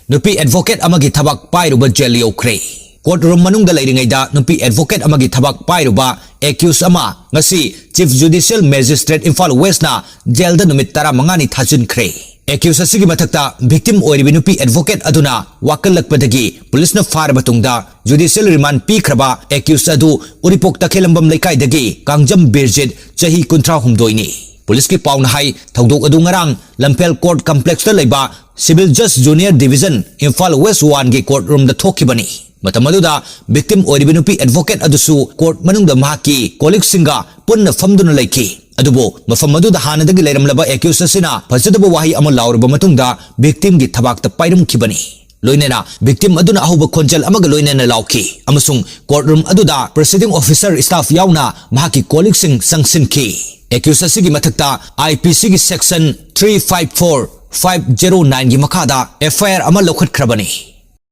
nupi advocate amagi thabak pairuba jail youkhre. Courtroom manungda leiringaida nupi advocate amagi thabak pairuba accused ama ngasi Chief Judicial Magistrate Imphal West na jail da numit 15 thajinkre. Accused asigi mathakta victim oiribi nupi advocate aduna wakalakpadagi police na far batungda judicial remand pikhraba accused adu uripok takhelambam laikai dagi kangjam birjit chahi 13 ni. Police ki pauna hai thaudok adu ngarang Lampel Court Complex da leiba Civil Judge Junior Division Imphal West 1 gi courtroom da thokibani. Matamaduda victim oiribi nupi advocate adusu court manungda mahaki colleague singa punna famduna laiki. Adubo mafamaduda hanadagi leiramlaba accused asina phajadaba wahi ama laurba matungda victim gi thabakta pairum kibani. Loinena victim aduna ahuba khonjal amaga loinena lauki amasung courtroom aduda presiding officer staff yauna mahaki colleague sing sangsinki. Accused asigi mathakta IPC gi section 354 509 gi makada FIR ama lokhat khrabani.